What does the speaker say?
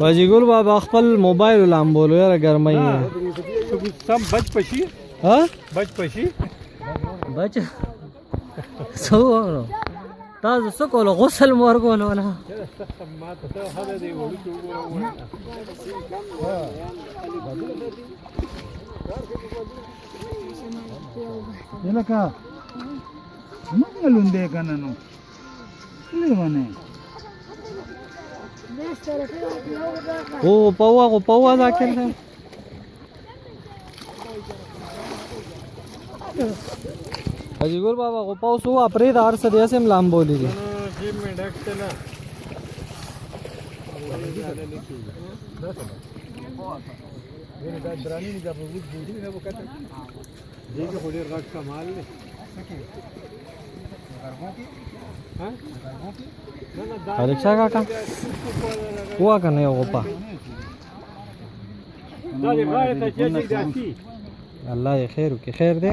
حاجی ګل بابا خپل موبایل لامبولو یاره ګرمۍ سم بچ پشي ها بچ پشي بچ څو ورو تاسو څه کولو غسل مو ورکولو ولا ما ته ته هغه دی وړو ته لکه موږ لوندې کنه نو لیونه او پوا ذاکر ده حاجی ګل بابا غو پاو سو اپری دار څه دې سم لامبولې دي جیب میں ډکته نه دا درانی نه دا په وډ بوډي نه وکړه دیګه په ډیر غټ کمال نه ها رکشا کاکا هوا کنه یو غوپا دا دې غاړه ته چې داسي الله یې خیر وکړي خیر دی